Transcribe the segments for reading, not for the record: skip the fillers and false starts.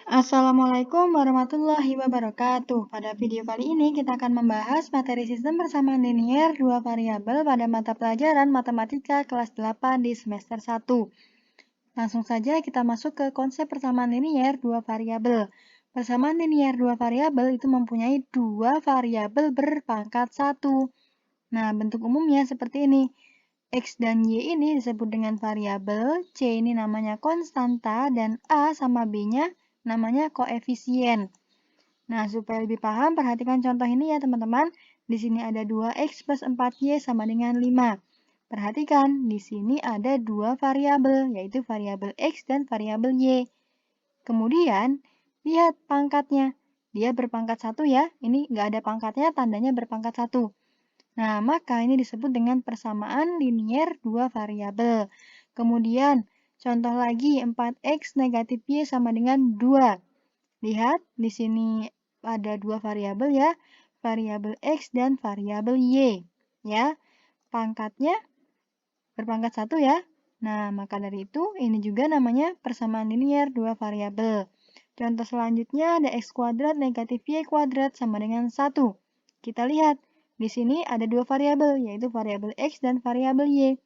Assalamualaikum warahmatullahi wabarakatuh. Pada video kali ini kita akan membahas materi sistem persamaan linier dua variabel pada mata pelajaran Matematika kelas 8 di semester 1. Langsung saja kita masuk ke konsep persamaan linier dua variabel. Persamaan linier dua variabel itu mempunyai dua variabel berpangkat 1. Nah, bentuk umumnya seperti ini. X dan Y ini disebut dengan variabel, C ini namanya konstanta, dan A sama B-nya namanya koefisien. Nah, supaya lebih paham, perhatikan contoh ini ya teman-teman. Di sini ada 2X plus 4Y sama dengan 5. Perhatikan, di sini ada dua variabel, yaitu variabel X dan variabel Y. Kemudian, lihat pangkatnya. Dia berpangkat 1 ya. Ini nggak ada pangkatnya, tandanya berpangkat 1. Nah, maka ini disebut dengan persamaan linier dua variabel. Kemudian, contoh lagi 4X negatif Y sama dengan 2. Lihat, di sini ada dua variabel ya, variabel X dan variabel Y. Ya, pangkatnya berpangkat 1 ya. Nah, maka dari itu, ini juga namanya persamaan linier dua variabel. Contoh selanjutnya ada X kuadrat negatif Y kuadrat sama dengan 1. Kita lihat, di sini ada dua variabel, yaitu variabel X dan variabel Y.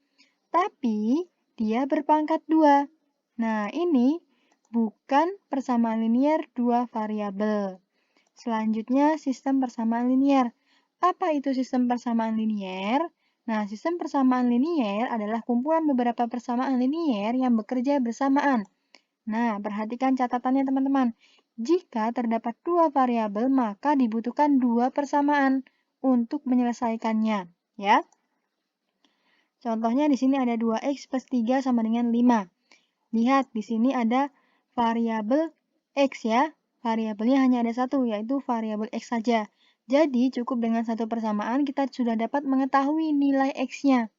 Tapi, dia berpangkat 2. Nah, ini bukan persamaan linier dua variabel. Selanjutnya, sistem persamaan linier. Apa itu sistem persamaan linier? Nah, sistem persamaan linier adalah kumpulan beberapa persamaan linier yang bekerja bersamaan. Nah, perhatikan catatannya teman-teman. Jika terdapat dua variabel, maka dibutuhkan dua persamaan untuk menyelesaikannya, ya. Contohnya di sini ada 2X plus 3 sama dengan 5. Lihat, di sini ada variabel X ya. Variabelnya hanya ada satu, yaitu variabel X saja. Jadi, cukup dengan satu persamaan kita sudah dapat mengetahui nilai X-nya.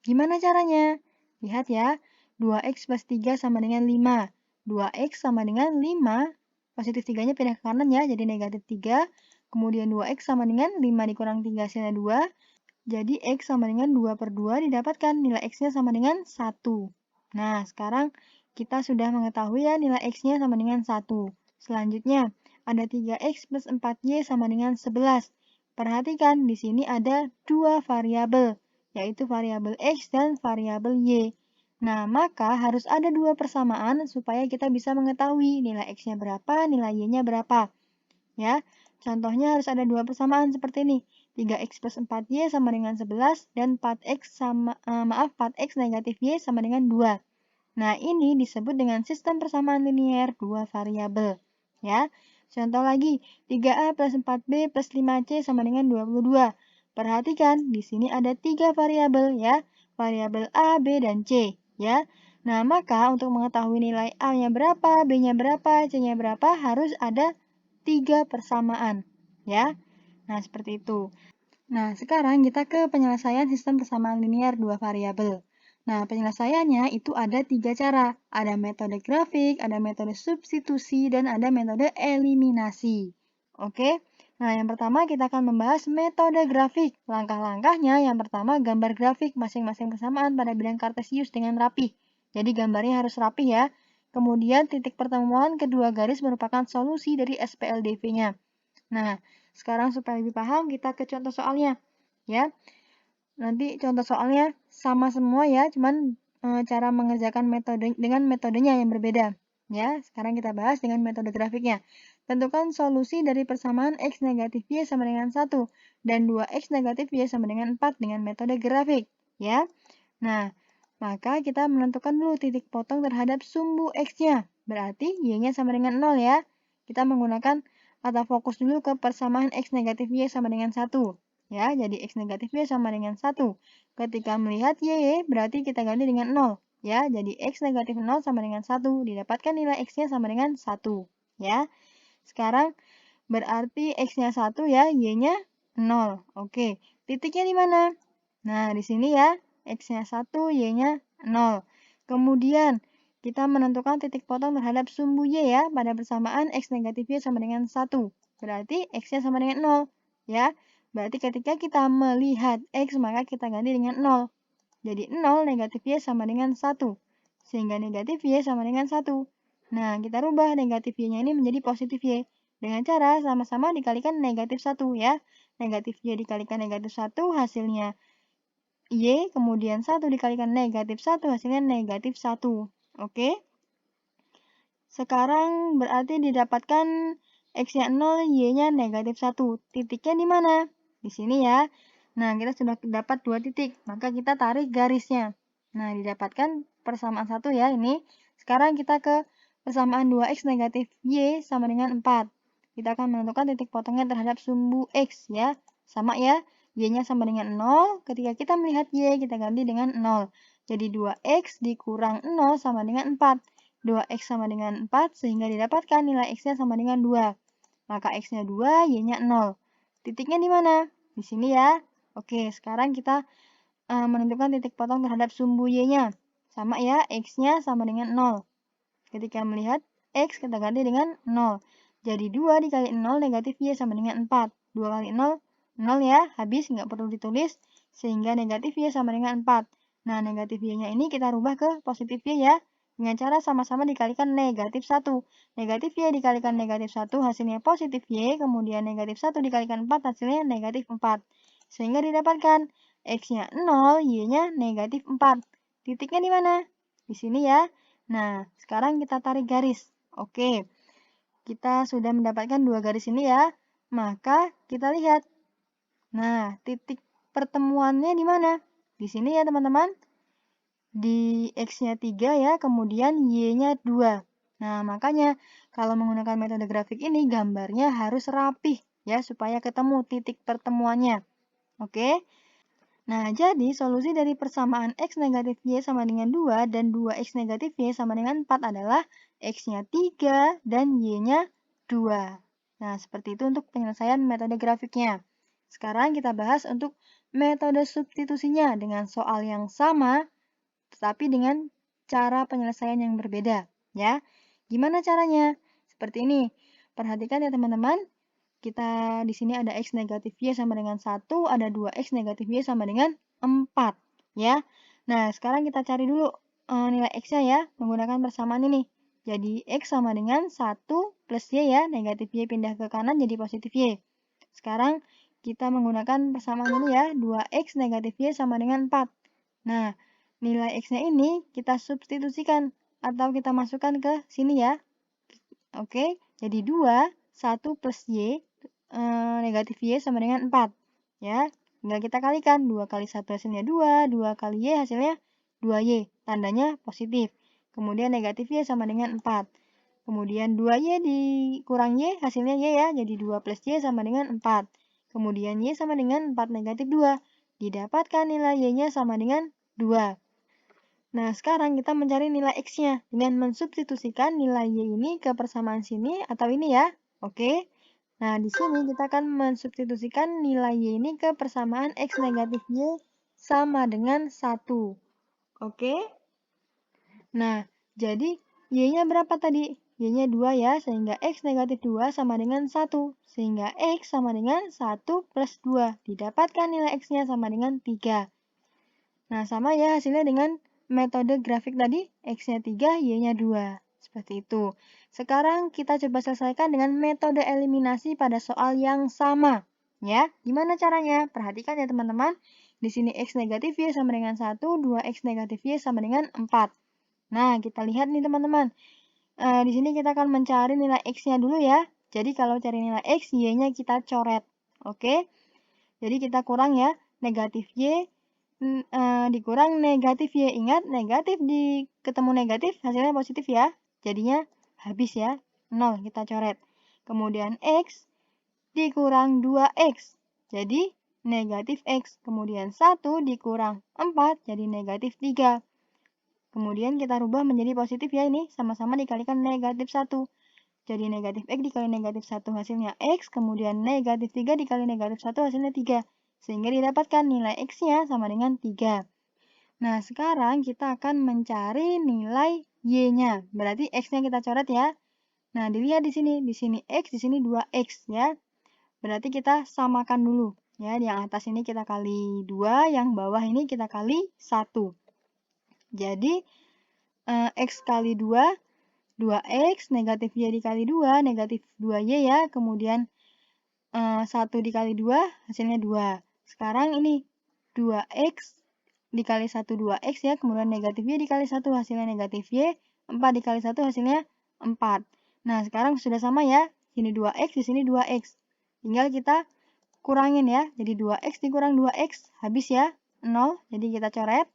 Gimana caranya? Lihat ya, 2X plus 3 sama dengan 5. 2X sama dengan 5, positif 3-nya pindah ke kanan ya, jadi negatif 3. Kemudian 2X sama dengan 5 dikurang 3 hasilnya 2. Jadi X sama dengan 2 per 2 didapatkan nilai X-nya sama dengan 1. Nah, sekarang kita sudah mengetahui ya nilai X-nya sama dengan 1. Selanjutnya, ada 3X plus 4Y sama dengan 11. Perhatikan, di sini ada dua variabel, yaitu variabel X dan variabel Y. Nah, maka harus ada dua persamaan supaya kita bisa mengetahui nilai X-nya berapa, nilai Y-nya berapa. Ya, contohnya harus ada dua persamaan seperti ini. 3X plus 4Y sama dengan 11 dan 4X negatif Y sama dengan 2. Nah, ini disebut dengan sistem persamaan linier dua variabel. Ya, contoh lagi, 3A plus 4B plus 5C sama dengan 22. Perhatikan, di sini ada tiga variabel ya, variabel A, B, dan C. Ya, nah maka untuk mengetahui nilai A-nya berapa, B-nya berapa, C-nya berapa, harus ada tiga persamaan. Ya, nah seperti itu. Nah, sekarang kita ke penyelesaian sistem persamaan linier dua variabel. Nah, penyelesaiannya itu ada tiga cara. Ada metode grafik, ada metode substitusi, dan ada metode eliminasi. Oke, nah yang pertama kita akan membahas metode grafik. Langkah-langkahnya yang pertama gambar grafik masing-masing persamaan pada bidang kartesius dengan rapih. Jadi gambarnya harus rapih ya. Kemudian titik pertemuan kedua garis merupakan solusi dari SPLDV-nya. Nah, sekarang supaya lebih paham, kita ke contoh soalnya. Ya, nanti contoh soalnya sama semua ya, cuman cara mengerjakan metode dengan metodenya yang berbeda. Ya, sekarang kita bahas dengan metode grafiknya. Tentukan solusi dari persamaan X negatif Y sama dengan 1 dan 2X negatif Y sama dengan 4 dengan metode grafik. Ya, nah, maka kita menentukan dulu titik potong terhadap sumbu X-nya. Berarti Y-nya sama dengan 0 ya. Kita menggunakan atau fokus dulu ke persamaan X negatif Y sama dengan 1. Ya, jadi X negatif Y sama dengan 1. Ketika melihat Y, berarti kita ganti dengan 0. Ya, jadi X negatif 0 sama dengan 1. Didapatkan nilai X-nya sama dengan 1. Ya, sekarang berarti X-nya 1 ya, Y-nya 0. Oke, titiknya di mana? Nah, di sini ya, X-nya 1, Y-nya 0. Kemudian, kita menentukan titik potong terhadap sumbu Y ya, pada persamaan X negatif Y sama dengan 1. Berarti X-nya sama dengan 0. Ya, berarti ketika kita melihat X, maka kita ganti dengan 0. Jadi 0 negatif Y sama dengan 1. Sehingga negatif Y sama dengan 1. Nah, kita rubah negatif Y-nya ini menjadi positif Y. Dengan cara sama-sama dikalikan negatif 1 ya. Negatif Y dikalikan negatif 1 hasilnya Y, kemudian 1 dikalikan negatif 1 hasilnya negatif 1. Oke? Sekarang berarti didapatkan X-nya 0, Y-nya negatif 1. Titiknya di mana? Di sini ya. Nah, kita sudah dapat 2 titik. Maka kita tarik garisnya. Nah, didapatkan persamaan 1 ya ini. Sekarang kita ke persamaan 2X negatif Y sama dengan 4. Kita akan menentukan titik potongnya terhadap sumbu X ya. Sama ya. Y-nya sama dengan 0. Ketika kita melihat Y, kita ganti dengan 0. Jadi 2X dikurang 0 sama dengan 4. 2X sama dengan 4 sehingga didapatkan nilai X-nya sama dengan 2. Maka X-nya 2, Y-nya 0. Titiknya di mana? Di sini ya. Oke, sekarang kita menentukan titik potong terhadap sumbu Y-nya. Sama ya, X-nya sama dengan 0. Ketika melihat X, kita ganti dengan 0. Jadi 2 dikali 0 negatif Y sama dengan 4. 2 kali 0, 0 ya, habis, nggak perlu ditulis. Sehingga negatif Y sama dengan 4. Nah, negatif Y-nya ini kita rubah ke positif Y ya. Dengan cara sama-sama dikalikan negatif 1. Negatif Y dikalikan negatif 1 hasilnya positif Y, kemudian negatif 1 dikalikan 4 hasilnya negatif 4. Sehingga didapatkan X-nya 0, Y-nya negatif 4. Titiknya di mana? Di sini ya. Nah, sekarang kita tarik garis. Oke, kita sudah mendapatkan 2 garis ini ya. Maka kita lihat. Nah, titik pertemuannya di mana? Di sini ya teman-teman. Di X-nya 3 ya, kemudian Y-nya 2. Nah, makanya kalau menggunakan metode grafik ini gambarnya harus rapih ya, supaya ketemu titik pertemuannya. Oke? Nah, jadi solusi dari persamaan X negatif Y sama dengan 2 dan 2X negatif Y sama dengan 4 adalah X-nya 3 dan Y-nya 2. Nah, seperti itu untuk penyelesaian metode grafiknya. Sekarang kita bahas untuk metode substitusinya dengan soal yang sama, tetapi dengan cara penyelesaian yang berbeda. Ya, gimana caranya? Seperti ini. Perhatikan ya teman-teman. Kita di sini ada X negatif Y sama dengan 1, ada 2X negatif Y sama dengan 4. Ya. Nah, sekarang kita cari dulu nilai X-nya ya, menggunakan persamaan ini. Jadi, X sama dengan 1 plus Y ya, negatif Y pindah ke kanan jadi positif Y. Sekarang, kita menggunakan persamaan ini ya, 2X negatif Y sama dengan 4. Nah, nilai X-nya ini kita substitusikan atau kita masukkan ke sini ya. Oke, jadi 2, 1 plus Y, negatif Y sama dengan 4. Ya, tinggal kita kalikan. 2 kali 1 hasilnya 2, 2 kali Y hasilnya 2Y. Tandanya positif. Kemudian negatif Y sama dengan 4. Kemudian 2Y dikurang Y, hasilnya Y ya. Jadi 2 plus Y sama dengan 4. Kemudian Y sama dengan 4 negatif 2. Didapatkan nilai Y-nya sama dengan 2. Nah, sekarang kita mencari nilai X-nya dengan mensubstitusikan nilai Y ini ke persamaan sini atau ini ya. Oke. Nah, di sini kita akan mensubstitusikan nilai Y ini ke persamaan X negatif Y sama dengan 1. Oke. Nah, jadi Y-nya berapa tadi? Y-nya 2 ya, sehingga X negatif 2 sama dengan 1. Sehingga X sama dengan 1 plus 2. Didapatkan nilai X-nya sama dengan 3. Nah, sama ya hasilnya dengan metode grafik tadi, X-nya 3, Y-nya 2. Seperti itu. Sekarang kita coba selesaikan dengan metode eliminasi pada soal yang sama. Ya, gimana caranya? Perhatikan ya teman-teman. Di sini X negatif Y sama dengan 1, 2X negatif Y sama dengan 4. Nah, kita lihat nih teman-teman. Di sini kita akan mencari nilai X-nya dulu ya. Jadi kalau cari nilai X, Y-nya kita coret. Oke? Jadi kita kurang ya, negatif Y dikurang negatif Y. Ingat, negatif ketemu negatif, hasilnya positif ya. Jadinya habis ya, 0 kita coret. Kemudian X dikurang 2X, jadi negatif X. Kemudian 1 dikurang 4, jadi negatif 3. Kemudian kita rubah menjadi positif ya ini, sama-sama dikalikan negatif 1. Jadi negatif X dikali negatif 1 hasilnya X, kemudian negatif 3 dikali negatif 1 hasilnya 3. Sehingga didapatkan nilai X-nya sama dengan 3. Nah, sekarang kita akan mencari nilai Y-nya. Berarti X-nya kita coret ya. Nah, dilihat di sini. Di sini X, di sini 2X ya. Berarti kita samakan dulu. Ya, yang atas ini kita kali 2, yang bawah ini kita kali 1. Jadi, X kali 2 2x, negatif Y dikali 2, negatif 2Y ya. Kemudian 1 dikali 2, hasilnya 2. Sekarang ini 2x dikali 1, 2x ya. Kemudian negatif Y dikali 1, hasilnya negatif Y. 4 dikali 1, hasilnya 4. Nah, sekarang sudah sama ya. Sini 2x, di sini 2x. Tinggal kita kurangin ya. Jadi 2x dikurang 2x, habis ya. 0, jadi kita coret.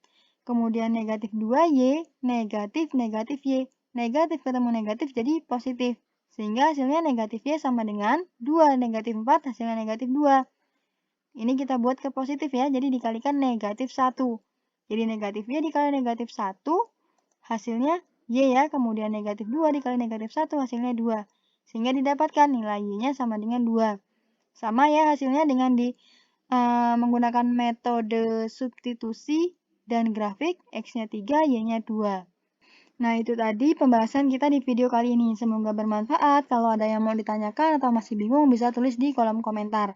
Kemudian negatif 2y, negatif, negatif y. Negatif ketemu negatif jadi positif. Sehingga hasilnya negatif y sama dengan 2. Negatif 4 hasilnya negatif 2. Ini kita buat ke positif ya. Jadi dikalikan negatif 1. Jadi negatif y dikali negatif 1 hasilnya y ya. Kemudian negatif 2 dikali negatif 1 hasilnya 2. Sehingga didapatkan nilai y-nya sama dengan 2. Sama ya hasilnya dengan menggunakan metode substitusi dan grafik, X-nya 3, Y-nya 2. Nah, itu tadi pembahasan kita di video kali ini. Semoga bermanfaat. Kalau ada yang mau ditanyakan atau masih bingung, bisa tulis di kolom komentar.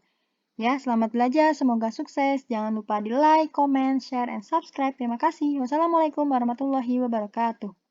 Ya, selamat belajar. Semoga sukses. Jangan lupa di like, comment, share, and subscribe. Terima kasih. Wassalamualaikum warahmatullahi wabarakatuh.